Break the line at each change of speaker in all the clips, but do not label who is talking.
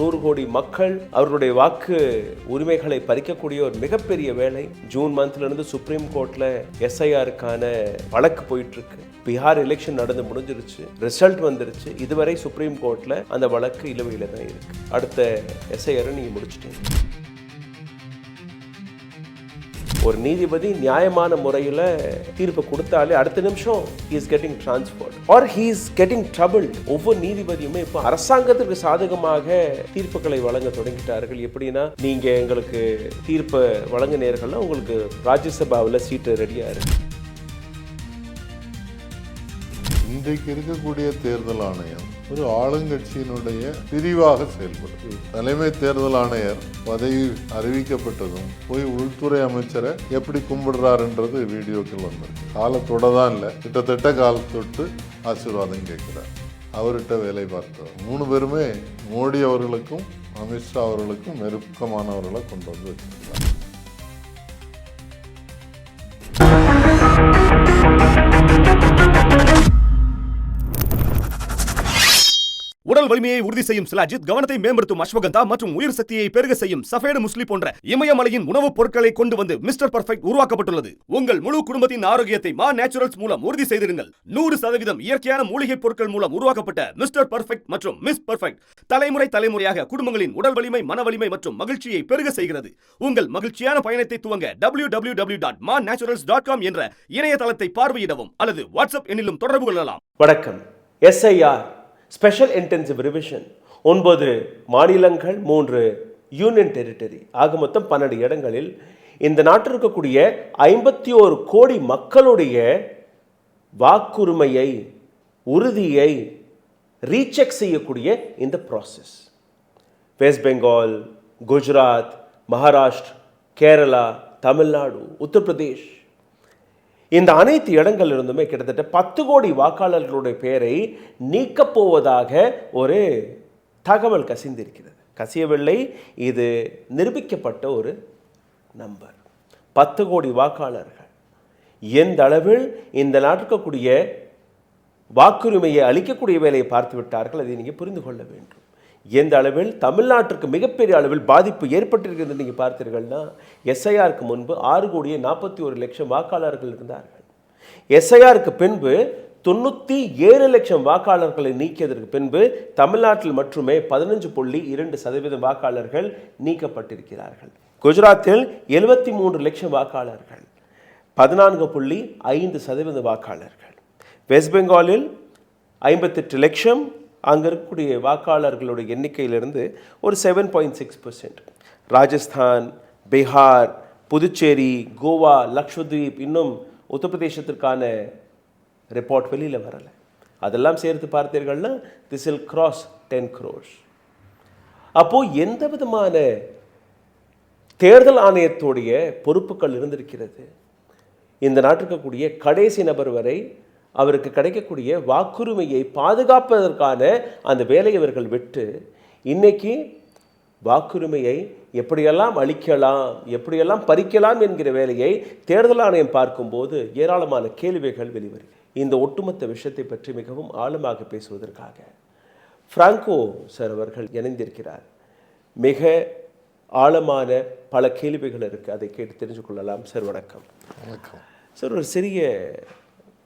100 கோடி மக்கள் அவர்களுடைய வாக்கு உரிமைகளை பறிக்கக்கூடிய ஒரு மிகப்பெரிய வேலை. ஜூன் மந்த்ல இருந்து சுப்ரீம் கோர்ட்ல எஸ்ஐஆருக்கான வழக்கு போயிட்டு இருக்கு. பீகார் எலெக்ஷன் நடந்து முடிஞ்சிருச்சு, ரிசல்ட் வந்துருச்சு. இதுவரை சுப்ரீம் கோர்ட்ல அந்த வழக்கு இழுவையில தான் இருக்கு. அடுத்த எஸ்ஐஆர் நீங்க முடிச்சுட்டீங்க. ஒரு நீதிபதி நியாயமான முறையில் தீர்ப்பு கொடுத்தாலே அடுத்த நிமிஷம் he is getting transferred or he is getting troubled. ஒவ்வொரு நீதிபதியுமே இப்போ அரசாங்கத்திற்கு சாதகமாக தீர்ப்புகளை வழங்க தொடங்கிட்டார்கள். எப்படின்னா, நீங்க எங்களுக்கு தீர்ப்பு வழங்கினீர்கள்னா உங்களுக்கு ராஜ்யசபாவில் சீட்டு ரெடியா இருக்கு.
இன்றைக்கு இருக்கக்கூடிய தேர்தல் ஆணையம் ஒரு ஆளுங்கட்சியினுடைய பிரிவாக செயல்படும். தலைமை தேர்தல் ஆணையர் பதவி அறிவிக்கப்பட்டதும் போய் உள்துறை அமைச்சரை எப்படி கும்பிடுறாருன்றது வீடியோக்கள் வந்திருக்கு. காலத்தோட தான் இல்லை, கிட்டத்தட்ட காலத்தொட்டு ஆசீர்வாதம் கேட்கிறார். அவர்கிட்ட வேலை பார்த்தவர் 3 பேருமே மோடி அவர்களுக்கும் அமித்ஷா அவர்களுக்கும் நெருக்கமானவர்களை கொண்டு வந்து வச்சிருக்கிறார்.
உடல் வலிமையை உறுதி செய்யும் சிலாஜித், கவனத்தை மேம்படுத்தும் அஸ்வகந்தா மற்றும் உயிர் சக்தியை பெருக செய்யும் சஃபேடு முஸ்லி போன்ற இமயமலையின் உணவுப் பொருட்களை கொண்டு வந்து மிஸ்டர் பர்ஃபெக்ட் உருவாக்கப்பட்டுள்ளது. உங்கள் முழு குடும்பத்தின் ஆரோக்கியத்தை மா நேச்சுரல்ஸ் மூலம் உறுதி செய்திருங்கள். 100% இயற்கையான மூலிகை பொருட்கள் மூலம் உருவாக்கப்பட்ட மிஸ்டர் பர்ஃபெக்ட் மற்றும் மிஸ் பர்ஃபெக்ட் தலைமுறையாக குடும்பங்களின் உடல் வலிமை, மன வலிமை மற்றும் மகிழ்ச்சியை பெருக செய்கிறது. உங்கள் மகிழ்ச்சியான பயணத்தை துவங்க www.mannaturals.com என்ற இணையதளத்தை பார்வையிடவும் அல்லது வாட்ஸ்அப் எண்ணிலும் தொடர்பு கொள்ளலாம்.
வணக்கம். எஸ்ஐஆர் ஸ்பெஷல் இன்டென்சிவ் ரிவிஷன் 9 மாநிலங்கள், 3 யூனியன் டெரிட்டரி ஆக மொத்தம் 12 இடங்களில் இந்த நாட்டில் இருக்கக்கூடிய 51 கோடி மக்களுடைய வாக்குரிமையை, உறுதியை ரீசெக் செய்யக்கூடிய இந்த ப்ராசஸ். வெஸ்ட் பெங்கால், குஜராத், மகாராஷ்டிரா, கேரளா, தமிழ்நாடு, உத்தரப்பிரதேஷ், இந்த அனைத்து இடங்களிலிருந்துமே கிட்டத்தட்ட 10 கோடி வாக்காளர்களுடைய பெயரை நீக்கப் போவதாக ஒரு தகவல் கசிந்திருக்கிறது. கசியவில்லை, இது நிரூபிக்கப்பட்ட ஒரு நம்பர். 10 கோடி வாக்காளர்கள் எந்த அளவில் இந்த நாட்டுக்கக்கூடிய வாக்குரிமையை அளிக்கக்கூடிய வேலையை பார்த்து விட்டார்கள், அதை நீங்கள் புரிந்து கொள்ள வேண்டும். எந்த அளவில் தமிழ்நாட்டிற்கு மிகப்பெரிய அளவில் பாதிப்பு ஏற்பட்டிருக்கிறது நீங்கள் பார்த்தீர்கள்னா, எஸ்ஐஆருக்கு முன்பு 6,41,00,000 வாக்காளர்கள் இருந்தார்கள். எஸ்ஐஆருக்கு பின்பு 97 லட்சம் வாக்காளர்களை நீக்கியதற்கு பின்பு தமிழ்நாட்டில் மட்டுமே 15.2% வாக்காளர்கள் நீக்கப்பட்டிருக்கிறார்கள். குஜராத்தில் 73 லட்சம் வாக்காளர்கள், 14.5% வாக்காளர்கள். வெஸ்ட் பெங்காலில் 58 லட்சம், அங்கே இருக்கக்கூடிய வாக்காளர்களுடைய எண்ணிக்கையிலிருந்து ஒரு 7.6%. ராஜஸ்தான், பீகார், புதுச்சேரி, கோவா, லக்ஷத்வீப், இன்னும் உத்தரப்பிரதேசத்திற்கான ரிப்போர்ட் வெளியில் வரலை. அதெல்லாம் சேர்த்து பார்த்தீர்கள்னா திஸ் வில் கிராஸ் 10 crores. அப்போது எந்த விதமான தேர்தல் ஆணையத்துடைய பொறுப்புகள் இருந்திருக்கிறது? இந்த நாட்டிற்கக்கூடிய கடைசி நபர் வரை அவருக்கு கிடைக்கக்கூடிய வாக்குரிமையை பாதுகாப்பதற்கான அந்த வேலையை அவர்கள் விட்டு இன்னைக்கு வாக்குரிமையை எப்படியெல்லாம் அளிக்கலாம், எப்படியெல்லாம் பறிக்கலாம் என்கிற வேலையை தேர்தல் ஆணையம் பார்க்கும்போது ஏராளமான கேள்விகள் வெளிவரும். இந்த ஒட்டுமொத்த விஷயத்தை பற்றி மிகவும் ஆழமாக பேசுவதற்காக பிராங்கோ சார் அவர்கள் இணைந்திருக்கிறார். மிக ஆழமான பல கேள்விகள் இருக்குது, அதை கேட்டு தெரிஞ்சு கொள்ளலாம். சார் வணக்கம்.
வணக்கம்
சார். ஒரு சிறிய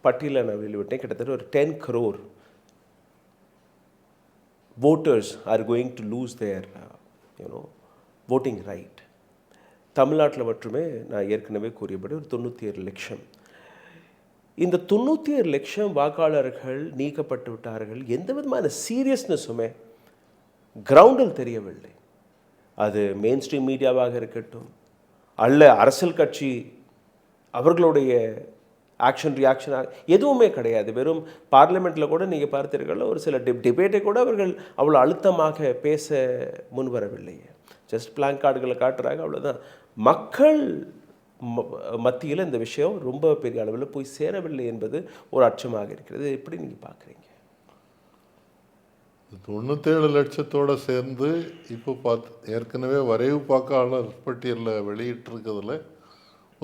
பட்டியலை நான் வெளிவிட்டேன். கிட்டத்தட்ட ஒரு 10 crore voters are going to lose their voting right. தமிழ்நாட்டில் மட்டுமே நான் ஏற்கனவே கூறியபடி ஒரு 97 லட்சம். இந்த 97 லட்சம் வாக்காளர்கள் நீக்கப்பட்டு விட்டார்கள். எந்த விதமான சீரியஸ்னஸுமே கிரவுண்டில் தெரியவில்லை. அது மெயின் ஸ்ட்ரீம் மீடியாவாக இருக்கட்டும், அல்ல அரசியல் கட்சி அவர்களுடைய ரியாக்ஷன் எதுவுமே கிடையாது. வெறும் பார்லிமெண்ட்டில் கூட நீங்கள் பார்த்தீர்கள், ஒரு சில டிபேட்டை கூட அவர்கள் அவ்வளோ அழுத்தமாக பேச முன்வரவில்லையே. ஜஸ்ட் பிளாங்க் கார்டுகளை காட்டுறாங்க, அவ்வளோதான். மக்கள் மத்தியில் இந்த விஷயம் ரொம்ப பெரிய அளவில் போய் சேரவில்லை என்பது ஒரு அச்சமாக இருக்கிறது. எப்படி நீங்கள் பார்க்குறீங்க?
97 லட்சத்தோடு சேர்ந்து இப்போ ஏற்கனவே வரைவு வாக்காளர் பட்டியலில் வெளியிட்டிருக்கிறதுல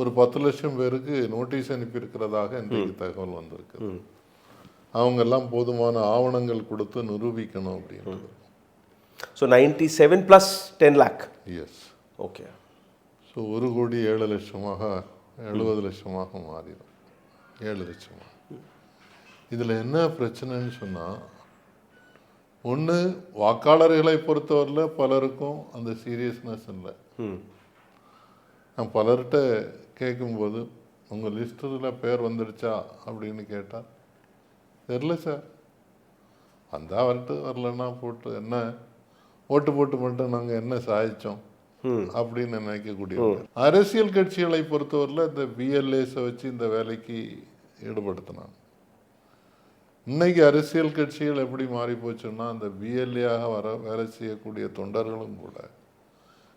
ஒரு 10 லட்சம் பேருக்கு நோட்டீஸ் அனுப்பியிருக்கிறதாக இன்றைக்கு தகவல் வந்திருக்கு. அவங்கெல்லாம் போதுமான ஆவணங்கள் கொடுத்து நிரூபிக்கணும் அப்படின்றது.
So 97 + 10 lakh.
Yes.
Okay.
So 1,07,00,000 70,00,000 மாறிடும். 7 லட்சமாக. இதில் என்ன பிரச்சனைன்னு சொன்னால், ஒன்று வாக்காளர்களை பொறுத்தவரையில் பலருக்கும் அந்த சீரியஸ்னஸ் இல்லை. நான் பலர்கிட்ட கேட்கும்போது, உங்கள் லிஸ்ட்டில் பேர் வந்துடுச்சா அப்படின்னு கேட்டால், தெரில சார், வந்தால் வரட்டு, வரலன்னா போட்டு என்ன ஓட்டு போட்டு மட்டும் நாங்கள் என்ன சாதிச்சோம் அப்படின்னு நினைக்கக்கூடிய அரசியல் கட்சிகளை பொறுத்தவரையில் இந்த பிஎல்ஏஸை வச்சு இந்த வேலைக்கு ஈடுபடுத்தினாங்க. இன்னைக்கு அரசியல் கட்சிகள் எப்படி மாறி போச்சுன்னா, அந்த பிஎல்ஏயாக வேலை செய்யக்கூடிய தொண்டர்களும் கூட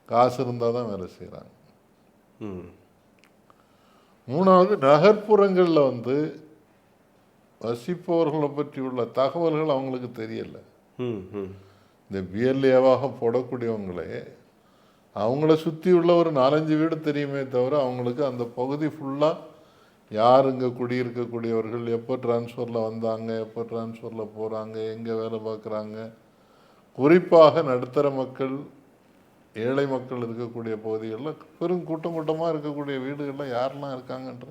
காசு இருந்தால் தான் வேலை செய்கிறாங்க. மூணாவது, நகர்ப்புறங்களில் வந்து வசிப்பவர்களை பற்றி உள்ள தகவல்கள் அவங்களுக்கு தெரியல. இந்த பிஎல்ஏவாக போடக்கூடியவங்களே அவங்கள சுற்றி உள்ள ஒரு 4-5 வீடு தெரியுமே தவிர அவங்களுக்கு அந்த பகுதி ஃபுல்லாக யார் இங்கே குடியிருக்கக்கூடியவர்கள், எப்போ டிரான்ஸ்ஃபரில் வந்தாங்க, எப்போ டிரான்ஸ்ஃபரில் போகிறாங்க, எங்கே வேலை பார்க்குறாங்க, குறிப்பாக நடுத்தர மக்கள், ஏழை மக்கள் இருக்கக்கூடிய பகுதிகளில் பெரும் கூட்டமாக இருக்கக்கூடிய வீடுகளில் யாரெல்லாம் இருக்காங்கன்ற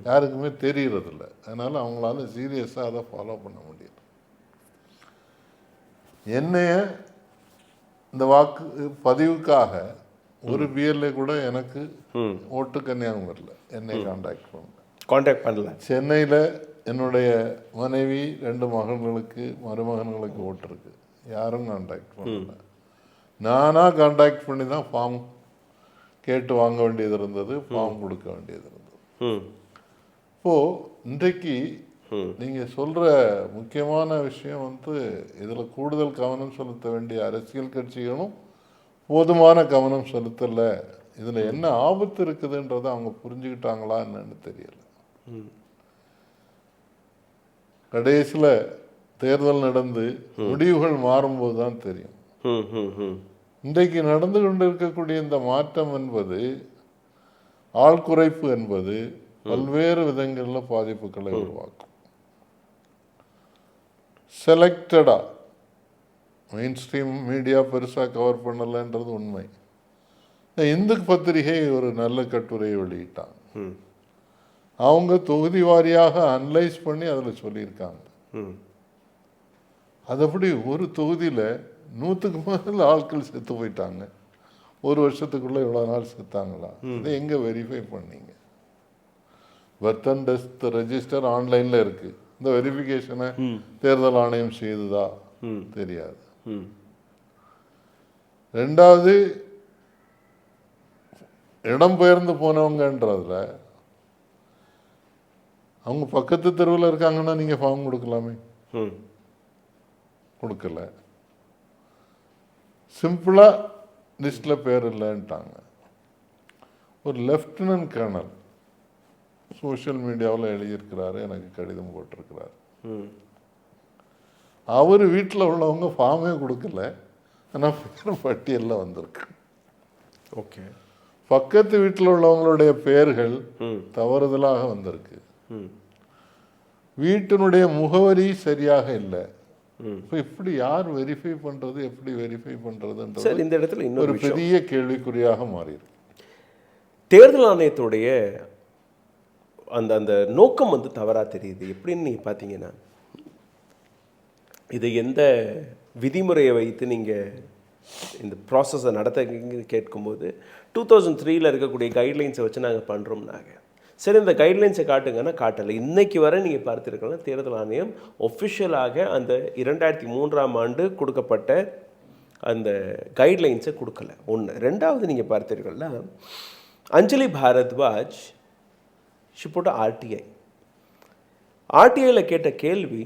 யாருக்குமே தெரியறதில்ல. அதனால் அவங்களால சீரியஸாக அதை ஃபாலோ பண்ண முடியாது. என்னைய இந்த வாக்கு பதிவுக்காக ஒரு பிஎல்ஏ கூட எனக்கு ஓட்டு கன்னியாகுமரியில் என்னை காண்டாக்ட் பண்ணல. சென்னையில் என்னுடைய மனைவி 2 மகன்களுக்கு மருமகன்களுக்கு ஓட்டு இருக்கு, யாரும் காண்டாக்ட் பண்ணல. நானாக காண்டாக்ட் பண்ணி தான் ஃபார்ம் கேட்டு வாங்க வேண்டியது இருந்தது, ஃபார்ம் கொடுக்க வேண்டியது இருந்தது. இப்போது இன்றைக்கு நீங்கள் சொல்கிற முக்கியமான விஷயம் வந்து இதில் கூடுதல் கவனம் செலுத்த வேண்டிய அரசியல் கட்சிகளும் போதுமான கவனம் செலுத்தலை. இதில் என்ன ஆபத்து இருக்குதுன்றதை அவங்க புரிஞ்சுக்கிட்டாங்களா என்னன்னு தெரியல. கடைசியில் தேர்தல் நடந்து முடிவுகள் மாறும்போது தான் தெரியும். இன்றைக்கு நடந்து கொண்டு இருக்கக்கூடிய இந்த மாற்றம் என்பது, ஆள் குறைப்பு என்பது பல்வேறு விதங்களில் பாதிப்புகளை உருவாக்கும். செலக்டடாக மெயின் ஸ்ட்ரீம் மீடியா பெருசாக கவர் பண்ணலைன்றது உண்மை. இந்து பத்திரிகை ஒரு நல்ல கட்டுரையை வெளியிட்டாங்க. அவங்க தொகுதி வாரியாக அனலைஸ் பண்ணி அதில் சொல்லியிருக்காங்க. அதுபடி ஒரு தொகுதியில் 100க்கு மேலே ஆட்கள் செத்து போயிட்டாங்க. ஒரு வருஷத்துக்குள்ளே இவ்வளோ நாள் செத்தாங்களா? இதை எங்கே வெரிஃபை பண்ணீங்க? பர்த் அண்ட் டெத் ரெஜிஸ்டர் ஆன்லைனில் இருக்குது. இந்த வெரிஃபிகேஷனை தேர்தல் ஆணையம் செய்ததா? தெரியாது. ரெண்டாவது, இடம்பெயர்ந்து போனவங்கன்றதுல அவங்க பக்கத்து தெருவில் இருக்காங்கன்னா நீங்கள் ஃபார்ம் கொடுக்கலாமே, கொடுக்கல. சிம்பிளாக லிஸ்டில் பேர் இல்லைன்ட்டாங்க. ஒரு லெஃப்டினன்ட் கர்னல் சோஷியல் மீடியாவில் எழுதியிருக்கிறாரு, எனக்கு கடிதம் போட்டிருக்கிறார். அவர் வீட்டில் உள்ளவங்க ஃபார்மே கொடுக்கல, ஆனால் பேர் பட்டியலில் வந்திருக்கு.
ஓகே.
பக்கத்து வீட்டில் உள்ளவங்களுடைய பெயர்கள் தவறுதலாக வந்திருக்கு. வீட்டினுடைய முகவரி சரியாக இல்லை. இப்போ இப்படி யார் வெரிஃபை பண்ணுறது, எப்படி வெரிஃபை பண்ணுறதுன்றது
இந்த இடத்துல இன்னொரு
பெரிய கேள்விக்குறியாக மாறியிருக்கு.
தேர்தல் ஆணையத்துடைய அந்த அந்த நோக்கம் வந்து தவறாக தெரியுது. எப்படின்னு நீங்கள் பார்த்தீங்கன்னா, இது எந்த விதிமுறையை வைத்து நீங்கள் இந்த ப்ராசஸை நடத்த கேட்கும்போது 2003 இருக்கக்கூடிய கைட்லைன்ஸை வச்சு நாங்கள் பண்ணுறோம்னாங்க. சரி, இந்த கைட்லைன்ஸை காட்டுங்கன்னா காட்டலை. இன்றைக்கி வரை நீங்கள் பார்த்துருக்கலாம், தேர்தல் ஆணையம் ஒஃபிஷியலாக அந்த 2003 கொடுக்கப்பட்ட அந்த கைட்லைன்ஸை கொடுக்கல. ஒன்று. ரெண்டாவது, நீங்கள் பார்த்தீர்கள்னா அஞ்சலி பாரத்வாஜ் ஷிப்போட்ட ஆர்டிஐயில் கேட்ட கேள்வி,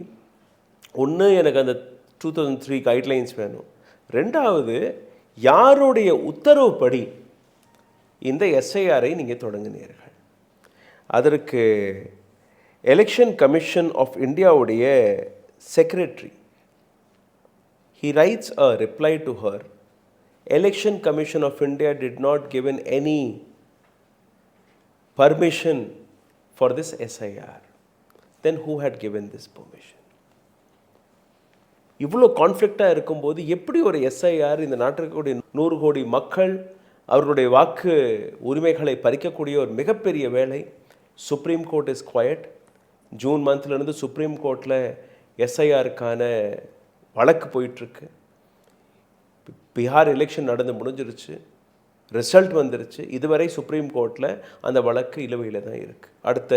ஒன்று, எனக்கு அந்த 2003 கைட்லைன்ஸ் வேணும். ரெண்டாவது, யாருடைய உத்தரவுப்படி இந்த எஸ்ஐஆரை நீங்கள் தொடங்கினீர்கள்? அதற்கு எலெக்ஷன் கமிஷன் ஆஃப் இந்தியாவுடைய secretary he writes a reply to her, Election Commission of India did not given any permission for this SIR. Then who had given this permission? இவ்வளோ கான்ஃப்ளிக்டாக இருக்கும்போது எப்படி ஒரு எஸ்ஐஆர் இந்த நாட்டில் இருக்கக்கூடிய 100 கோடி மக்கள் அவர்களுடைய வாக்கு உரிமைகளை பறிக்கக்கூடிய ஒரு மிகப்பெரிய வேலை. Supreme court is quiet. June மந்த்லேருந்து சுப்ரீம் கோர்ட்டில் எஸ்ஐஆருக்கான வழக்கு போயிட்டுருக்கு. பீகார் எலெக்ஷன் நடந்து முடிஞ்சிருச்சு, ரிசல்ட் வந்துருச்சு. இதுவரை சுப்ரீம் கோர்ட்டில் அந்த வழக்கு இழுவையில் தான் இருக்குது. அடுத்த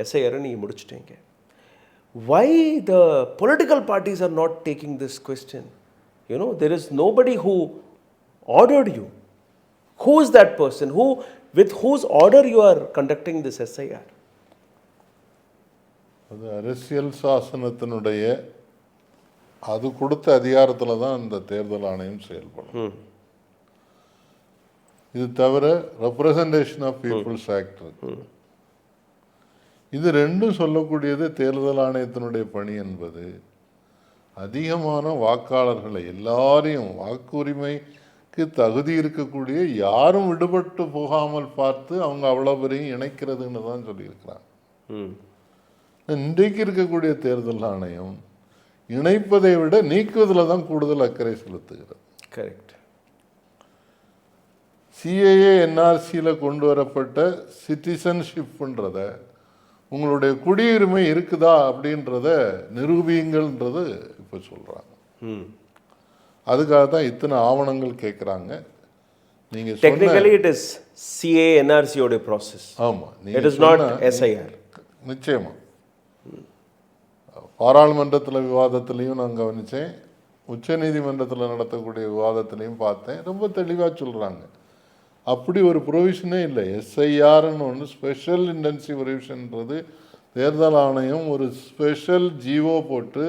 எஸ்ஐஆரை நீங்கள் முடிச்சிட்டீங்க. Why the political parties are not taking this question? You know, there is nobody who ordered you. Who is that person? With whose order you are conducting this SIR?
அது அரசியல் சாசனத்தினுடைய அது கொடுத்த அதிகாரத்தில் தான் இந்த தேர்தல் ஆணையம் செயல்படும். இது தவிர ரெப்ரசன்டேஷன் ஆஃப் பீப்புள்ஸ் ஆக்ட் இருக்கு. இது ரெண்டும் சொல்லக்கூடியது தேர்தல் ஆணையத்தினுடைய பணி என்பது அதிகமான வாக்காளர்களை எல்லாரையும் வாக்குரிமைக்கு தகுதி இருக்கக்கூடிய யாரும் விடுபட்டு போகாமல் பார்த்து அவங்க அவ்வளோ பெரிய இணைக்கிறதுன்னு தான் சொல்லியிருக்கிறாங்க. இன்றைக்கு இருக்கக்கூடிய தேர்தல் ஆணையம் இணைப்பதை விட நீக்குவதில் தான் கூடுதல் அக்கறை செலுத்துகிறது.
கரெக்ட்.
சிஏஏ என்ஆர்சியில் கொண்டு வரப்பட்ட சிட்டிசன்ஷிப்ன்றத உங்களுடைய குடியுரிமை இருக்குதா அப்படின்றத நிரூபியுங்கள்ன்றது இப்போ சொல்கிறாங்க. அதுக்காக தான் இத்தனை ஆவணங்கள் கேட்குறாங்க. நீங்கள்
டெக்னிக்கலி இட் இஸ் சிஏ என்ஆர்சியோட ப்ராசஸ்.
ஆமாம்,
இட் இஸ் நாட் எஸ்ஐஆர்.
நிச்சயமாக பாராளுமன்றத்தில் விவாதத்துலேயும் நான் கவனித்தேன், உச்சநீதிமன்றத்தில் நடத்தக்கூடிய விவாதத்துலேயும் பார்த்தேன். ரொம்ப தெளிவாக சொல்கிறாங்க, அப்படி ஒரு ப்ரொவிஷனே இல்லை. எஸ்ஐஆர்னு ஒன்று ஸ்பெஷல் இன்டென்சிவ் ரிவிஷன்ன்றது தேர்தல் ஆணையம் ஒரு ஸ்பெஷல் ஜிஓ போட்டு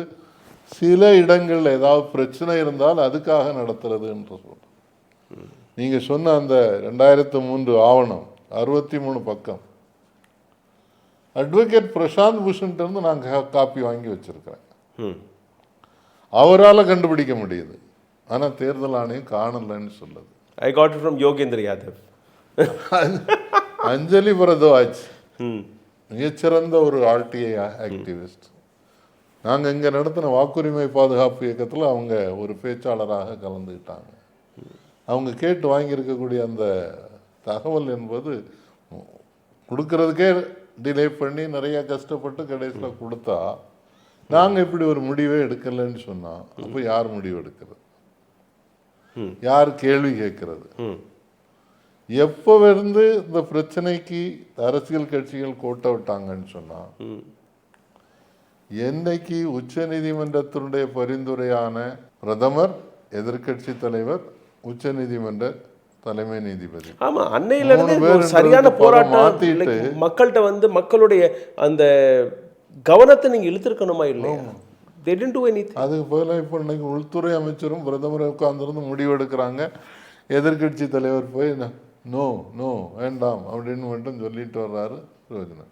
சில இடங்களில் ஏதாவது பிரச்சனை இருந்தால் அதுக்காக நடத்துறது என்று சொல்கிறோம். நீங்கள் சொன்ன அந்த 2003 ஆவணம் 63 பக்கம் அட்வொகேட் பிரசாந்த் பூஷன்ட்டு நான் காப்பி வாங்கி வச்சிருக்கிறேன். அவரால் கண்டுபிடிக்க முடியுது, ஆனால் தேர்தல் ஆணையம் காணலன்னு சொல்லுது.
I got it from Yogendra Yadav.
அஞ்சலி பரத்வாஜ் மிகச்சிறந்த ஒரு ஆர்டிஐ ஆக்டிவிஸ்ட். நாங்கள் இங்கே நடத்தின வாக்குரிமை பாதுகாப்பு இயக்கத்தில் அவங்க ஒரு பேச்சாளராக கலந்துக்கிட்டாங்க. அவங்க கேட்டு வாங்கியிருக்கக்கூடிய அந்த தகவல் என்பது கொடுக்கறதுக்கே டிலே பண்ணி நிறைய கஷ்டப்பட்டு கடைசியில் கொடுத்தா நாங்கள் இப்படி ஒரு முடிவே எடுக்கலைன்னு சொன்னால் அப்போ யார் முடிவு எடுக்கிறது, யார் கேள்வி கேட்கறது? எப்போ இருந்து இந்த பிரச்சனைக்கு அரசியல் கட்சிகள் கோட்டை விட்டாங்கன்னு சொன்னா என்னைக்கு உச்ச நீதிமன்றத்தினுடைய பரிந்துரையான பிரதமர், எதிர்கட்சி தலைவர், உச்ச நீதிமன்ற தலைமை நீதிபதி,
ஆமா, அன்னையில இருந்து சரியான போராட்டம் மக்கள்கிட்ட வந்து மக்களுடைய அந்த கவனத்தை நீங்க இழுத்திருக்கணுமா இல்லையா? They didn't do anything.
அதுக்கு பதிலாக இப்போ இன்னைக்கு உள்துறை அமைச்சரும் பிரதமரும் உட்கார்ந்துருந்து முடிவு எடுக்கிறாங்க. எதிர்கட்சி தலைவர் போய் நோ நோ வேண்டாம் அப்படின்னு மட்டும் சொல்லிட்டு வர்றாரு. பிரயோஜனம்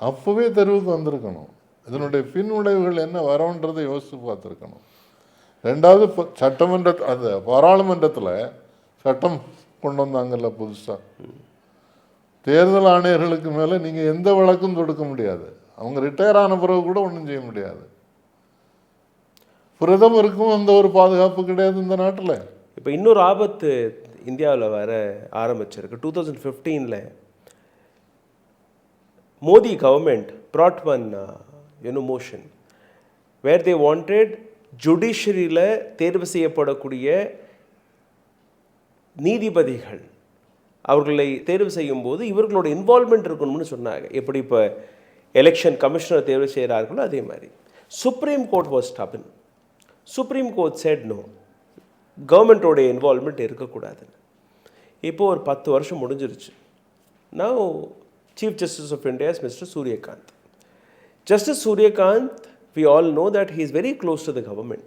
அப்போவே தெருவுக்கு வந்திருக்கணும். இதனுடைய பின் விளைவுகள் என்ன வரோன்றதை யோசித்து பார்த்துருக்கணும். ரெண்டாவது சட்டமன்ற அந்த பாராளுமன்றத்தில் சட்டம் கொண்டு வந்தாங்கல்ல புதுசாக, தேர்தல் ஆணையர்களுக்கு மேலே நீங்கள் எந்த வழக்கும் தொடுக்க முடியாது. அவங்க ரிட்டையர் ஆன பிறகு கூட ஒன்றும் செய்ய முடியாது. பிரதமருக்கும் அந்த ஒரு பாதுகாப்பு கிடையாது இந்த நாட்டில்.
இப்போ இன்னொரு ஆபத்து இந்தியாவில் வர ஆரம்பிச்சிருக்கு. 2015 Modi government brought one motion where they wanted ஜுடிஷரியில் தேர்வு செய்யப்படக்கூடிய நீதிபதிகள் அவர்களை தேர்வு செய்யும் போது இவர்களோட இன்வால்மெண்ட் இருக்கணும்னு சொன்னாங்க. எப்படி இப்போ எலெக்ஷன் கமிஷனர் தேர்வு செய்கிறார்களோ அதே மாதிரி. Supreme court was stubborn. Supreme court said no, கவர்மெண்ட்டோடைய இன்வால்மெண்ட் இருக்கக்கூடாதுன்னு. இப்போது ஒரு 10 வருஷம் முடிஞ்சிருச்சு. Now chief justice of India is mister Surya Kant. Justice Surya Kant, we all know that he is very close to the government.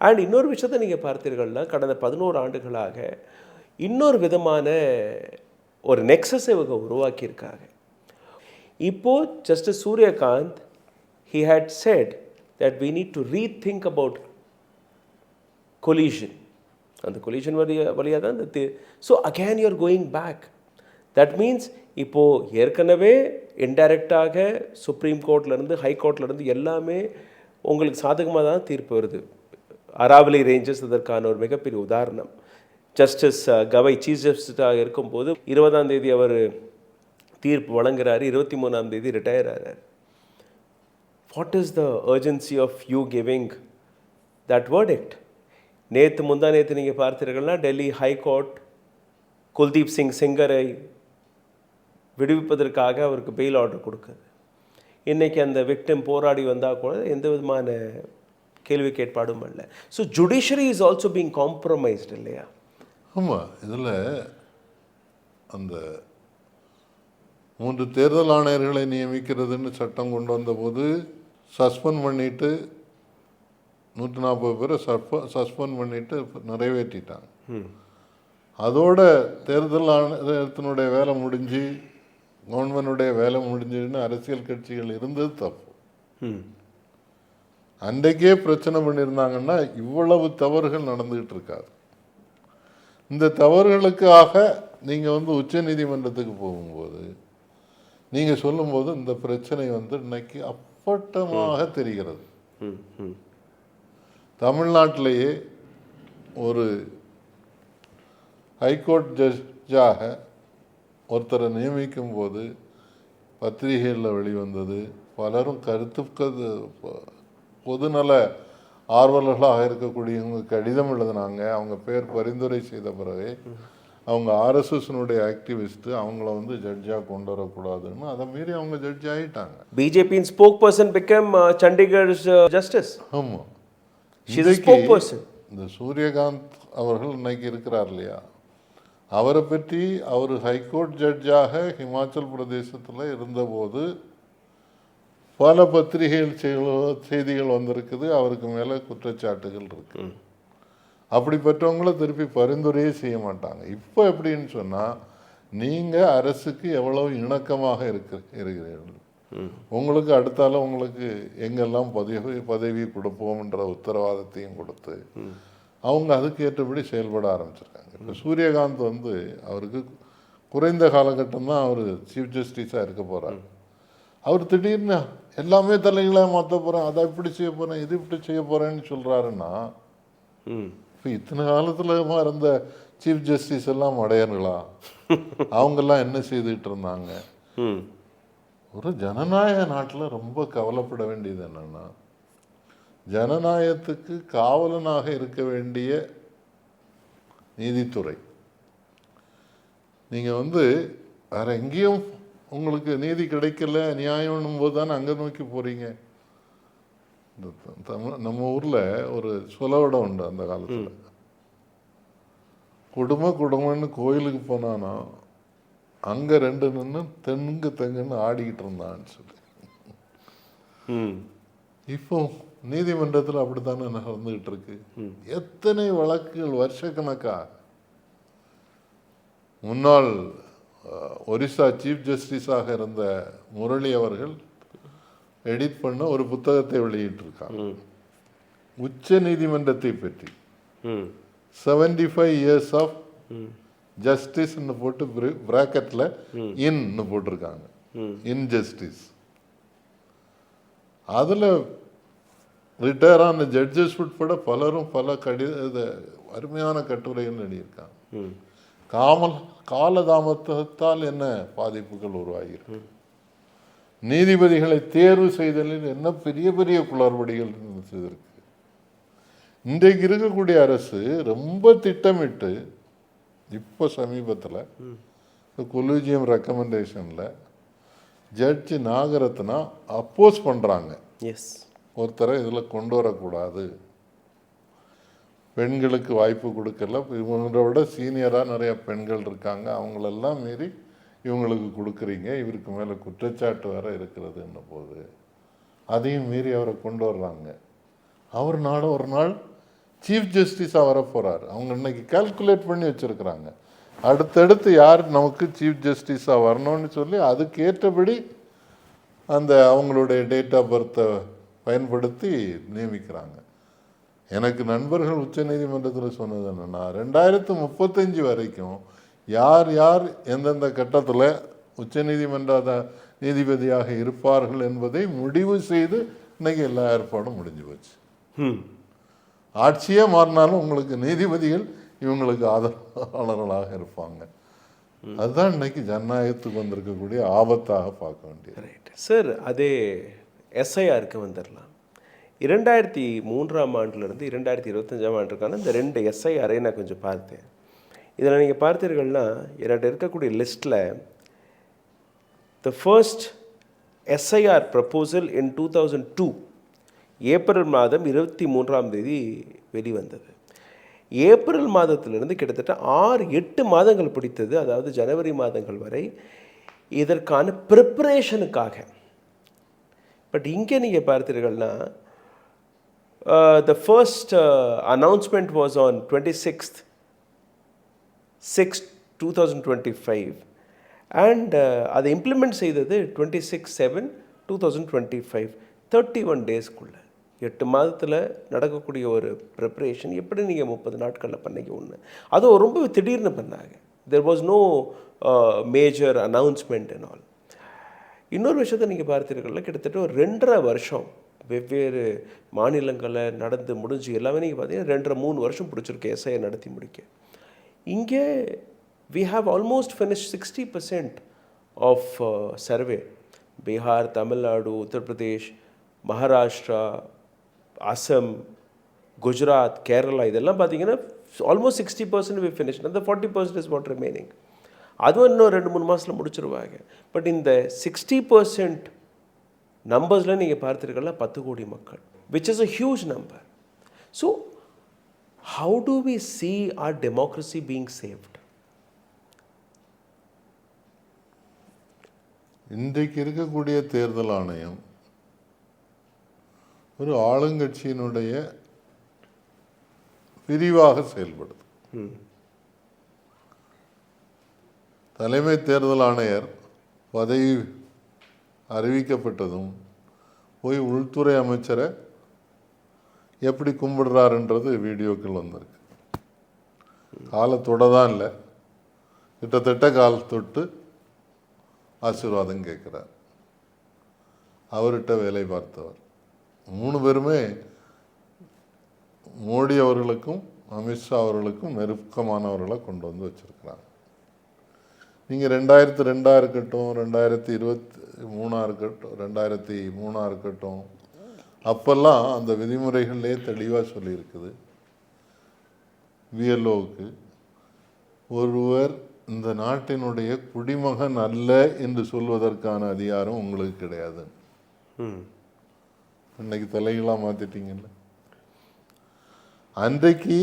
And இன்னொரு விஷயத்தை நீங்கள் பார்த்தீர்கள்னா கடந்த 11 ஆண்டுகளாக இன்னொரு விதமான ஒரு நெக்ஸஸை இவங்க உருவாக்கியிருக்காங்க. இப்போது justice Suryakant he had said that we need to rethink about collision. அந்த collision வழியாக தான் இந்த so again you are going back. That means இப்போது ஏற்கனவே இன்டைரக்டாக சுப்ரீம் கோர்ட்லேருந்து ஹை கோர்ட்லேருந்து எல்லாமே உங்களுக்கு சாதகமாக தான் தீர்ப்பு வருது. அராவலி ரேஞ்சஸ் அதற்கான ஒரு மிகப்பெரிய உதாரணம். ஜஸ்டிஸ் கவை சீஃப் ஜஸ்டிஸாக இருக்கும்போது 20ஆம் தேதி அவர் தீர்ப்பு வழங்குறாரு, 23ஆம் தேதி ரிட்டையர் ஆகிறார். What is the urgency of you giving that verdict? முந்தா நேற்று நீங்கள் பார்த்தீர்கள்னா டெல்லி ஹைகோர்ட் குல்தீப் சிங் செங்கரை விடுவிப்பதற்காக அவருக்கு பெயில் ஆர்டர் கொடுக்குது. இன்றைக்கி அந்த விக்டிம் போராடி வந்தால் கூட எந்த விதமான கேள்வி கேட்பாடும் இல்லை. So judiciary is also being compromised இல்லையா?
ஆமாம், இதில் அந்த 3 தேர்தல் ஆணையர்களை நியமிக்கிறதுன்னு சட்டம் கொண்டு வந்தபோது சஸ்பெண்ட் பண்ணிட்டு 140 பேரை சஸ்பெண்ட் பண்ணிட்டு நிறைவேற்றிட்டாங்க. அதோட தேர்தல் ஆணையத்தினுடைய வேலை முடிஞ்சு கவர்மெண்டுடைய வேலை முடிஞ்சுன்னு அரசியல் கட்சிகள் இருந்தது தப்பு. அன்றைக்கே பிரச்சனை பண்ணியிருந்தாங்கன்னா இவ்வளவு தவறுகள் நடந்துகிட்டு இருக்காது. இந்த தவறுகளுக்காக நீங்கள் உச்ச நீதிமன்றத்துக்கு போகும்போது நீங்கள் சொல்லும்போது இந்த பிரச்சனை இன்னைக்கு அப்பட்டமாக தெரிகிறது. தமிழ்நாட்டிலேயே ஒரு ஹைகோர்ட் ஜட்ஜாக ஒருத்தரை நியமிக்கும் போது பத்திரிகைகளில் வெளிவந்தது, பலரும் பொதுநல ஆர்வலர்களாக இருக்கக்கூடியவங்க கடிதம் எழுதினாங்க. அவங்க பேர் பரிந்துரை செய்த பிறகு அவங்க ஆர்எஸ்எஸ்னுடைய ஆக்டிவிஸ்ட் அவங்கள ஜட்ஜாக கொண்டு வரக்கூடாதுன்னு அதை மீறி அவங்க ஜட்ஜ் ஆகிட்டாங்க.
பிஜேபியின் spoke person become Chandigarh justice.
ஆமாம்,
இந்த
சூரியகாந்த் அவர்கள் இன்னைக்கு இருக்கிறார் இல்லையா, அவரை பற்றி அவர் ஹைகோர்ட் ஜட்ஜாக ஹிமாச்சல் பிரதேசத்தில் இருந்தபோது பல செய்திகள் வந்திருக்குது. அவருக்கு மேலே குற்றச்சாட்டுகள் இருக்கு. அப்படிப்பட்டவங்கள திருப்பி பரிந்துரையே செய்ய மாட்டாங்க. இப்போ எப்படின்னு சொன்னால், நீங்கள் அரசுக்கு எவ்வளவு இணக்கமாக இருக்கிறீர்கள், உங்களுக்கு அடுத்தால உங்களுக்கு எங்கெல்லாம் பதவி கொடுப்போம்ன்ற உத்தரவாதத்தையும் கொடுத்து அவங்க அதுக்கு ஏற்றபடி செயல்பட ஆரம்பிச்சிருக்காங்க. இப்போ சூரியகாந்த் அவருக்கு குறைந்த காலகட்டம் தான் அவர் சீஃப் ஜஸ்டிஸாக இருக்க போகிறார். அவர் திடீர்னு எல்லாமே தலைகளாக மாற்ற போகிறேன், அதை இப்படி செய்ய போகிறேன், இது இப்படி செய்ய போகிறேன்னு சொல்கிறாருன்னா, இப்போ இத்தனை காலத்தில் இருந்த சீஃப் ஜஸ்டிஸ் எல்லாம் அடையர்களா? அவங்கெல்லாம் என்ன செய்துட்டு இருந்தாங்க? ஒரு ஜனநாயக நாட்டில் ரொம்ப கவலைப்பட வேண்டியது என்னன்னா, ஜனநாயகத்துக்கு காவலனாக இருக்க வேண்டிய நீதித்துறை, நீங்கள் வேற எங்கேயும் உங்களுக்கு நீதி கிடைக்கல நியாயம்னும் போது தானே அங்கே நோக்கி போகிறீங்க. நம்ம ஊரில் ஒரு சொலவடம் உண்டு அந்த காலத்தில், குடும்பம்னு கோயிலுக்கு போனானா அங்கே 2 நின்று தெங்குன்னு ஆடிக்கிட்டு இருந்தான்னு சொல்லி. இப்போ நீதிமன்றத்தில் அப்படித்தானே நடந்துகிட்டு இருக்கு. எத்தனை வழக்குகள் வருஷக்கணக்கா. முன்னாள் ஒரிசா சீஃப் ஜஸ்டிஸாக இருந்த முரளி அவர்கள் எடிட் பண்ண ஒரு புத்தகத்தை வெளியிட்டிருக்காங்க உச்ச நீதிமன்றத்தை பற்றி. 75 years ஆஃப் ஜஸ்டிஸ்ன்னு போட்டு பிராக்கெட்ல இன்னு போட்டிருக்காங்க, இன்ஜஸ்டிஸ். அதில் ரிட்டையர் ஆன ஜட்ஜஸ் உட்பட பலரும் பல அருமையான கட்டுரைகள் எழுதியிருக்காங்க. காலதாமதத்தால் என்ன பாதிப்புகள் உருவாகியிருக்கு, நீதிபதிகளை தேர்வு செய்தலில் என்ன பெரிய பெரிய குளறுபடிகள் இருக்கு. இன்றைக்கு இருக்கக்கூடிய அரசு ரொம்ப திட்டமிட்டு இப்போ சமீபத்தில் கொலீஜியம் ரெக்கமெண்டேஷனில் ஜட்ஜி நாகரத்னா அப்போஸ் பண்ணுறாங்க. ஒருத்தரை இதில் கொண்டு வரக்கூடாது, பெண்களுக்கு வாய்ப்பு கொடுக்கல, இவங்களை விட சீனியராக நிறைய பெண்கள் இருக்காங்க, அவங்களெல்லாம் மீறி இவங்களுக்கு கொடுக்குறீங்க, இவருக்கு மேலே குற்றச்சாட்டு வேற இருக்கிறதுன்ன போது அதையும் மீறி அவரை கொண்டு வர்றாங்க. அவர் ஒரு நாள் சீஃப் ஜஸ்டிஸாக வர போகிறார். அவங்க இன்னைக்கு கால்குலேட் பண்ணி வச்சுருக்குறாங்க, அடுத்தடுத்து யார் நமக்கு சீஃப் ஜஸ்டிஸாக வரணும்னு சொல்லி அதுக்கேற்றபடி அந்த அவங்களுடைய டேட் ஆஃப் பர்த்தை பயன்படுத்தி நியமிக்கிறாங்க. எனக்கு நண்பர்கள் உச்ச நீதிமன்றத்தில் சொன்னது என்னென்னா, 2035 வரைக்கும் யார் யார் எந்தெந்த கட்டத்தில் உச்ச நீதிமன்ற நீதிபதியாக இருப்பார்கள் என்பதை முடிவு செய்து இன்னைக்கு எல்லா ஏற்பாடும் முடிஞ்சு போச்சு.
ம்.
ஆட்சியே மாறினாலும் உங்களுக்கு நீதிபதிகள் இவங்களுக்கு ஆதரவாளர்களாக இருப்பாங்க. அதுதான் இன்னைக்கு ஜனநாயகத்துக்கு வந்திருக்கக்கூடிய ஆபத்தாக பார்க்க வேண்டியது.
Right sir. அதே எஸ்ஐஆருக்கு வந்துடலாம். 2003ஆம் ஆண்டிலிருந்து 2025ஆம் ஆண்டுக்கான இந்த 2 எஸ்ஐஆரை நான் கொஞ்சம் பார்த்தேன். இதில் நீங்கள் பார்த்தீர்கள்னா என்னிட்ட இருக்கக்கூடிய லிஸ்ட்டில் the first SIR proposal in 2002 April மாதம் 23ஆம் தேதி வெளிவந்தது. ஏப்ரல் மாதத்திலிருந்து கிட்டத்தட்ட 6-8 மாதங்கள் பிடித்தது, அதாவது ஜனவரி மாதங்கள் வரை இதற்கான ப்ரிப்பரேஷனுக்காக. பட் இங்கே நீங்கள் பார்த்தீர்கள்னா the first announcement was on 26th 6/2025 and அதை இம்ப்ளிமெண்ட் செய்தது 26/7/2025. 31 டேஸ்க்குள்ளே 8 மாதத்தில் நடக்கக்கூடிய ஒரு ப்ரிப்பரேஷன் எப்படி நீங்கள் 30 நாட்களில் பண்ணீங்க ஒன்று. அதுவும் ரொம்ப திடீர்னு பண்ணாங்க. There was no major announcement and all. இன்னொரு விஷயத்தை நீங்கள் பார்த்தீர்கள்னா கிட்டத்தட்ட ஒரு 2.5 வருஷம் வெவ்வேறு மாநிலங்களில் நடந்து முடிஞ்சு எல்லாமே நீங்கள் பார்த்தீங்கன்னா 2.5-3 வருஷம் பிடிச்சிருக்கு எஸ்ஐயை நடத்தி முடிக்க. இங்கே we have almost finished 60% of survey. Bihar, Tamil Nadu, Uttar Pradesh, Maharashtra, Azam, Gujarat, Kerala இதெல்லாம் பார்த்தீங்கன்னா ஆல்மோஸ்ட் 60% we finished. அந்த 40% is what remaining. அதுவும் இன்னும் 2-3 மாதத்தில் முடிச்சிருவாங்க. பட் இந்த 60% நம்பர்ஸில் நீங்கள் பார்த்துருக்கலாம் 10 கோடி மக்கள், which is a huge number. So how do we see our democracy being saved?
இன்றைக்கு இருக்கக்கூடிய தேர்தல் ஆணையம் ஒரு ஆளுங்கட்சியினுடைய பிரிவாக செயல்படுது. தலைமை தேர்தல் ஆணையர் பதவி அறிவிக்கப்பட்டதும் போய் உள்துறை அமைச்சரை எப்படி கும்பிடுறாருன்றது வீடியோக்கள் வந்திருக்கு. காலத்தொட தான் இல்லை, கிட்டத்தட்ட கால் தொட்டு ஆசீர்வாதம் கேட்குறார். அவர்கிட்ட வேலை பார்த்தவர் 3 பேருமே மோடி அவர்களுக்கும் அமித்ஷா அவர்களுக்கும் நெருக்கமானவர்களை கொண்டு வந்து வச்சிருக்கிறாங்க. நீங்கள் 2002 இருக்கட்டும், 2023 இருக்கட்டும், 2003 இருக்கட்டும், அப்பெல்லாம் அந்த விதிமுறைகளே தெளிவாக சொல்லியிருக்குது. விஎல்ஓவுக்கு ஒருவர் இந்த நாட்டினுடைய குடிமகன் அல்ல என்று சொல்வதற்கான அதிகாரம் உங்களுக்கு கிடையாது. இன்னைக்கு தலைகளாக மாற்றிட்டீங்கல்ல. அன்றைக்கு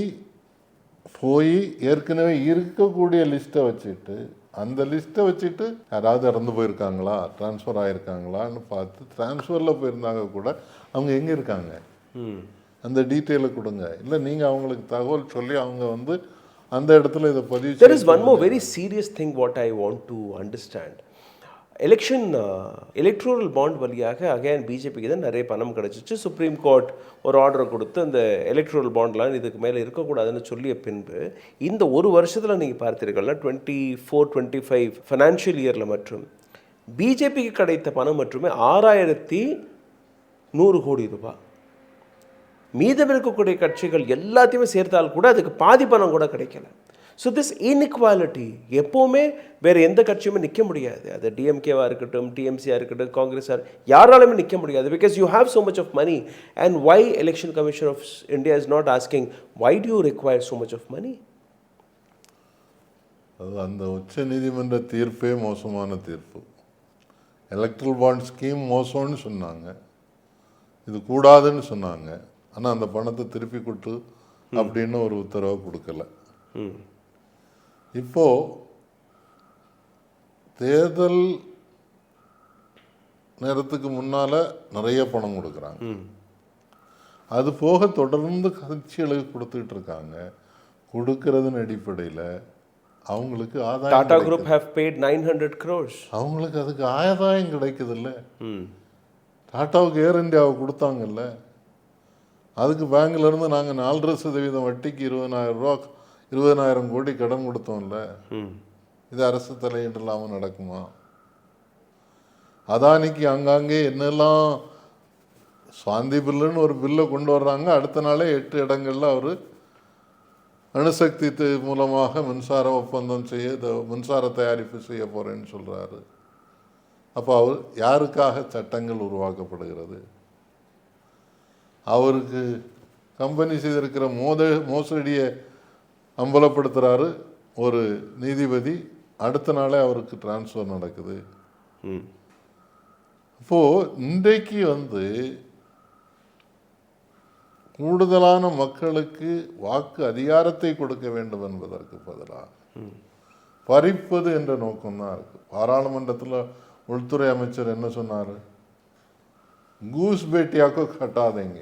போய் ஏற்கனவே இருக்கக்கூடிய லிஸ்ட்டை வச்சுட்டு அந்த லிஸ்ட்டை வச்சுட்டு யாராவது இறந்து போயிருக்காங்களா, டிரான்ஸ்ஃபர் ஆகிருக்காங்களான்னு பார்த்து டிரான்ஸ்ஃபரில் போயிருந்தாங்க கூட அவங்க எங்கே இருக்காங்க அந்த டீட்டெயிலை கொடுங்க. இல்லை நீங்கள் அவங்களுக்கு தகவல் சொல்லி அவங்க வந்து அந்த இடத்துல இதை பதிவு.
There is one more very serious thing what I want to understand. Election electoral bond வழியாக அகைன் பிஜேபிக்கு தான் நிறைய பணம் கிடச்சிச்சு. சுப்ரீம் கோர்ட் ஒரு ஆர்டரை கொடுத்து அந்த எலக்ட்ரோரல் பாண்ட்லாம் இதுக்கு மேலே இருக்கக்கூடாதுன்னு சொல்லிய பின்பு இந்த ஒரு வருஷத்தில் நீங்கள் பார்த்தீர்கள்னா 24-25 ஃபினான்ஷியல் இயரில் மற்றும் பிஜேபிக்கு கிடைத்த பணம் மட்டுமே 6100 கோடி ரூபாய். மீதம் இருக்கக்கூடிய கட்சிகள் எல்லாத்தையுமே சேர்த்தால் கூட அதுக்கு பாதி பணம் கூட கிடைக்கல. ஸோ திஸ் இன்இக்வாலிட்டி எப்போவுமே வேறு எந்த கட்சியுமே நிற்க முடியாது. அது டிஎம்கேவாக இருக்கட்டும், டிஎம்சியாக இருக்கட்டும், காங்கிரஸாக யாராலுமே நிற்க முடியாது. Because you have so much of money and why election commission of India is not asking why do you require so much of money.
அது அந்த உச்ச நீதிமன்ற தீர்ப்பே மோசமான தீர்ப்பு. எலக்ட்ரல் பாண்ட் ஸ்கீம் மோசம்னு சொன்னாங்க, இது கூடாதுன்னு சொன்னாங்க. ஆனால் அந்த பணத்தை திருப்பி கொடுத்து அப்படின்னு ஒரு உத்தரவை கொடுக்கல. இப்போ தேர்தல் நேரத்துக்கு முன்னால நிறைய பணம் கொடுக்குறாங்க. அது போக தொடர்ந்து கட்சிகளுக்கு கொடுத்துட்டு இருக்காங்க. கொடுக்கறதன் அடிப்படையில் அவங்களுக்கு ஆதாயம்.
Tata group have paid 900 crores.
அவங்களுக்கு அதுக்கு ஆதாயம் கிடைக்குது இல்லை. டாட்டாவுக்கு ஏர் இந்தியாவை கொடுத்தாங்கல்ல, அதுக்கு பேங்க்ல இருந்து நாங்கள் 4.5% வட்டிக்கு 20,000 கோடி கடன் கொடுத்தோம்ல. இது அரசு தலையீடு இல்லாமல் நடக்குமா? அதானிக்கு அங்காங்கே என்னெல்லாம் சாந்தி பில்லுன்னு ஒரு பில்லை கொண்டு வர்றாங்க, அடுத்த நாளே 8 இடங்கள்ல அவர் அணுசக்தி மூலமாக மின்சார ஒப்பந்தம் மின்சார தயாரிப்பு செய்ய போறேன்னு சொல்றாரு. அப்போ அவர் யாருக்காக சட்டங்கள் உருவாக்கப்படுகிறது? அவருக்கு கம்பெனி செய்திருக்கிற மோசடியை அம்பலப்படுத்துறாரு ஒரு நீதிபதி, அடுத்த நாளே அவருக்கு டிரான்ஸ்ஃபர் நடக்குது. அப்போ இன்றைக்கு கூடுதலான மக்களுக்கு வாக்கு அதிகாரத்தை கொடுக்க வேண்டும் என்பதற்கு பதிலாக பறிப்பது என்ற நோக்கம்தான் இருக்கு. பாராளுமன்றத்தில் உள்துறை அமைச்சர் என்ன சொன்னார்? கூஸ் பேட்டியாக்கோ கட்டாதீங்க,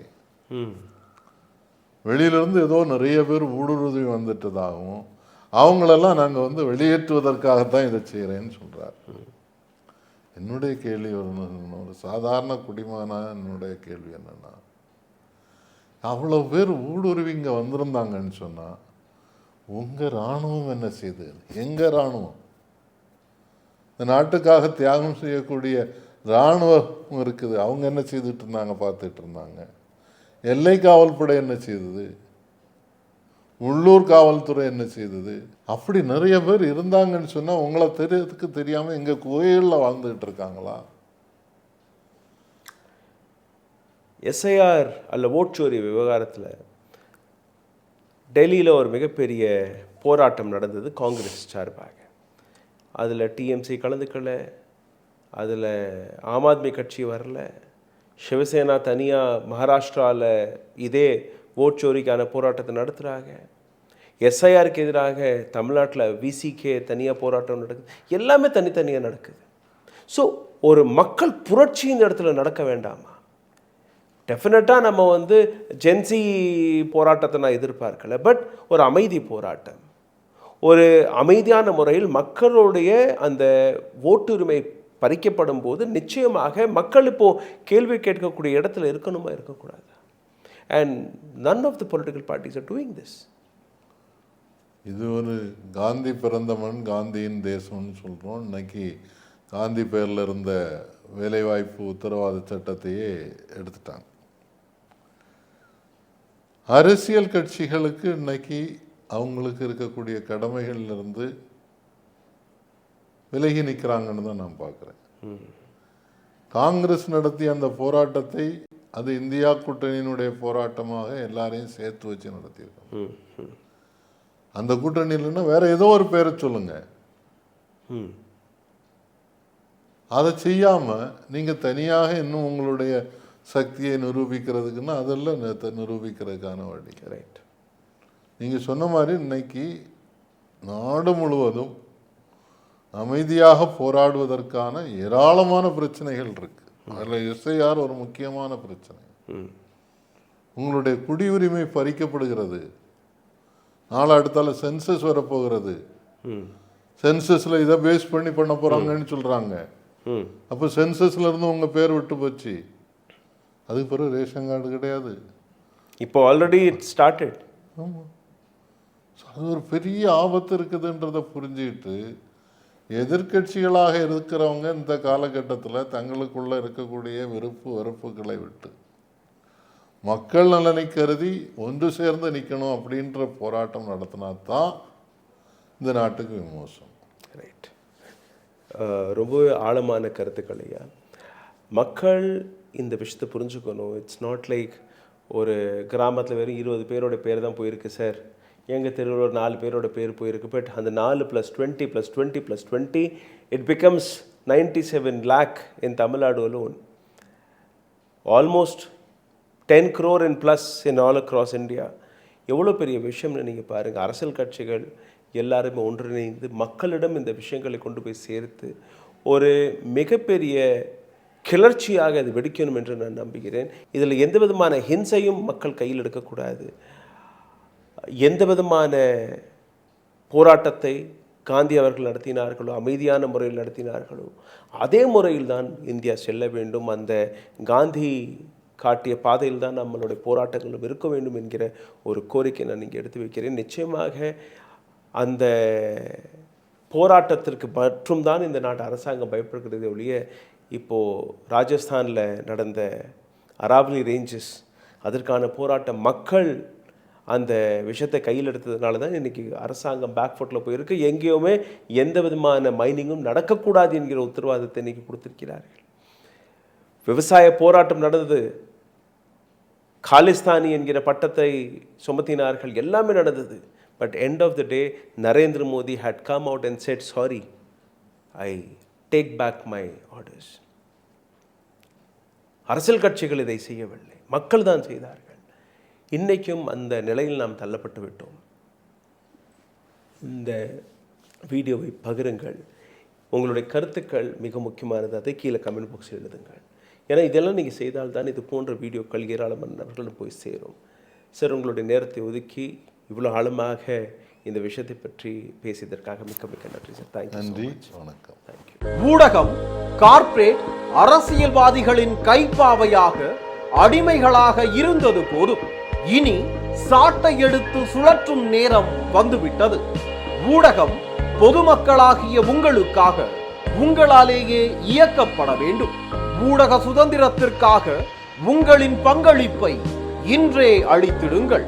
வெளியிலிருந்து ஏதோ நிறைய பேர் ஊடுருவி வந்துட்டதாகவும் அவங்களெல்லாம் நாங்கள் வெளியேற்றுவதற்காகத்தான் இதை செய்கிறேன்னு சொல்கிறார். என்னுடைய கேள்வி ஒரு சாதாரண குடிமகனா என்னுடைய கேள்வி என்னன்னா, அவ்வளோ பேர் ஊடுருவி இங்கே வந்திருந்தாங்கன்னு சொன்னால் உங்கள் இராணுவம் என்ன செய்தது? எங்கள் இராணுவம், இந்த நாட்டுக்காக தியாகம் செய்யக்கூடிய இராணுவம் இருக்குது, அவங்க என்ன செய்துட்டு இருந்தாங்க? பார்த்துட்டு இருந்தாங்க. எல்லை காவல்படை என்ன செய்தது? உள்ளூர் காவல்துறை என்ன செய்தது? அப்படி நிறைய பேர் இருந்தாங்கன்னு சொன்னால் உங்களை தெரியறதுக்கு தெரியாமல் எங்கள் கோயிலில் வாழ்ந்துகிட்டு இருக்காங்களா?
எஸ்ஐஆர் அல்ல ஓட்சோரி விவகாரத்தில் டெல்லியில் ஒரு மிகப்பெரிய போராட்டம் நடந்தது காங்கிரஸ் சார்பாக. அதில் டிஎம்சி கலந்துக்கல, அதில் ஆம் ஆத்மி கட்சி வரல, சிவசேனா தனியாக மகாராஷ்டிராவில் இதே ஓட்சோரிக்கான போராட்டத்தை நடத்துகிறாங்க. எஸ்ஐஆருக்கு எதிராக தமிழ்நாட்டில் விசிகே தனியாக போராட்டம் நடக்குது. எல்லாமே தனித்தனியாக நடக்குது. ஸோ ஒரு மக்கள் புரட்சி இந்த இடத்துல நடக்க வேண்டாமா? டெஃபினட்டாக நம்ம ஜென்சி போராட்டத்தை நான் எதிர்பார்க்கல, பட் ஒரு அமைதி போராட்டம், ஒரு அமைதியான முறையில் மக்களுடைய அந்த ஓட்டுரிமை பறிக்கப்படும் போது நிச்சயமாக மக்கள் இப்போது கேள்வி கேட்கக்கூடிய இடத்துல இருக்கணுமா இருக்கக்கூடாது? And none of the political parties are doing this.
இது ஒரு காந்தி பிறந்த மண், காந்தியின் தேசம்னு சொல்கிறோம். இன்னைக்கு காந்தி பேரில் இருந்த வேலைவாய்ப்பு உத்தரவாத சட்டத்தையே எடுத்துட்டாங்க. அரசியல் கட்சிகளுக்கு இன்னைக்கு அவங்களுக்கு இருக்கக்கூடிய கடமைகளிலிருந்து விலகி நிற்கிறாங்கன்னு தான் நான் பார்க்குறேன். காங்கிரஸ் நடத்திய அந்த போராட்டத்தை அது இந்தியா கூட்டணியினுடைய போராட்டமாக எல்லாரையும் சேர்த்து வச்சு நடத்தியிருக்கோம். அந்த கூட்டணி இல்லைன்னா வேற ஏதோ ஒரு பேரை சொல்லுங்க. அதை செய்யாம நீங்க தனியாக இன்னும் உங்களுடைய சக்தியை நிரூபிக்கிறதுக்குன்னா அதெல்லாம் நிரூபிக்கிறதுக்கான வழி.
ரைட்.
நீங்க சொன்ன மாதிரி இன்னைக்கு நாடு முழுவதும் அமைதியாக போராடுவதற்கான ஏராளமான பிரச்சனைகள் இருக்கு. அதில் எஸ்ஐஆர் ஒரு முக்கியமான பிரச்சனை. உங்களுடைய குடியுரிமை பறிக்கப்படுகிறது. நாளை அடுத்தால சென்சஸ் வரப்போகிறது. சென்சஸ்ல இதை பேஸ் பண்ணி பண்ண போறாங்கன்னு சொல்றாங்க. அப்போ சென்சஸ்ல இருந்து உங்க பேர் விட்டு போச்சு. அதுக்கு பிறகு ரேஷன் கார்டு கிடையாது.
இப்போ ஆல்ரெடி இட் ஸ்டார்டட்.
ஆமாம், அது ஒரு பெரிய ஆபத்து இருக்குதுன்றதை புரிஞ்சுக்கிட்டு எதிர்கட்சிகளாக இருக்கிறவங்க இந்த காலகட்டத்தில் தங்களுக்குள்ள இருக்கக்கூடிய விருப்பு வெறுப்புகளை விட்டு மக்கள் நலனை கருதி ஒன்று சேர்ந்து நிற்கணும் அப்படின்ற போராட்டம் நடத்தினா தான் இந்த நாட்டுக்கு விமோசம்.
ரைட். ரொம்பவே ஆழமான கருத்துக்கள் ஐயா. மக்கள் இந்த விஷயத்தை புரிஞ்சுக்கணும். இட்ஸ் நாட் லைக் ஒரு கிராமத்தில் வெறும் 20 பேரோட பேர் தான் போயிருக்கு சார், எங்கள் தெருவில் ஒரு 4 பேரோட பேர் போயிருக்கு. பட் அந்த 4 + 20 + 20 + 20 it becomes 97 lakh in Tamil Nadu alone. Almost 10 crore and plus in all across India. எவ்வளோ பெரிய விஷயம்னு நீங்கள் பாருங்கள். அரசியல் கட்சிகள் எல்லாருமே ஒன்றிணைந்து மக்களிடம் இந்த விஷயங்களை கொண்டு போய் சேர்த்து ஒரு மிகப்பெரிய கிளர்ச்சியாக அது வெடிக்கணும் என்று நான் நம்புகிறேன். இதில் எந்த விதமான ஹிம்சையும் மக்கள் கையில் எடுக்கக்கூடாது. எந்த விதமான போராட்டத்தை காந்தி அவர்கள் நடத்தினார்களோ, அமைதியான முறையில் நடத்தினார்களோ, அதே முறையில் தான் இந்தியா செல்ல வேண்டும். அந்த காந்தி காட்டிய பாதையில் தான் நம்மளுடைய போராட்டங்களும் இருக்க வேண்டும் என்கிற ஒரு கோரிக்கை நான் இங்கே எடுத்து வைக்கிறேன். நிச்சயமாக அந்த போராட்டத்திற்கு மட்டும்தான் இந்த நாட்டு அரசாங்கம் பயப்படுகிறது ஒழிய இப்போது ராஜஸ்தானில் நடந்த அராவலி ரேஞ்சஸ், அதற்கான போராட்ட மக்கள் அந்த விஷயத்தை கையில் எடுத்ததுனால தான் இன்றைக்கி அரசாங்கம் பேக்ஃபுட்டில் போயிருக்கு. எங்கேயுமே எந்த விதமான மைனிங்கும் நடக்கக்கூடாது என்கிற உத்தரவாதத்தை இன்றைக்கி கொடுத்திருக்கிறார்கள். விவசாய போராட்டம் நடந்தது, காலிஸ்தானி என்கிற பட்டத்தை சுமத்தினார்கள், எல்லாமே நடந்தது. But end of the day Narendra Modi had come out and said sorry, I take back my orders. அரசியல் கட்சிகள் இதை செய்யவில்லை, மக்கள் தான் செய்தார்கள். இன்றைக்கும் அந்த நிலையில் நாம் தள்ளப்பட்டு விட்டோம். இந்த வீடியோவை பகிருங்கள். உங்களுடைய கருத்துக்கள் மிக முக்கியமானது. அதை கீழே கமெண்ட் பாக்ஸில் எழுதுங்கள். ஏன்னா இதெல்லாம் நீங்கள் செய்தால்தான் இது போன்ற வீடியோக்கள் ஏராளமான நபர்களும் போய் சேரும். சார், உங்களுடைய நேரத்தை ஒதுக்கி இவ்வளோ ஆழமாக இந்த விஷயத்தை பற்றி பேசியதற்காக மிக்க மிக்க நன்றி சார். தேங்க்யூ.
நன்றி, வணக்கம்.
தேங்க்யூ.
ஊடகம் கார்ப்பரேட் அரசியல்வாதிகளின் கைப்பாவையாக அடிமைகளாக இருந்தது போதும். இனி சாட்டை எடுத்து சுழற்றும் நேரம் வந்துவிட்டது. ஊடகம் பொதுமக்களாகிய உங்களுக்காக உங்களாலேயே இயக்கப்பட வேண்டும். ஊடக சுதந்திரத்திற்காக உங்களின் பங்களிப்பை இன்றே அளித்திடுங்கள்.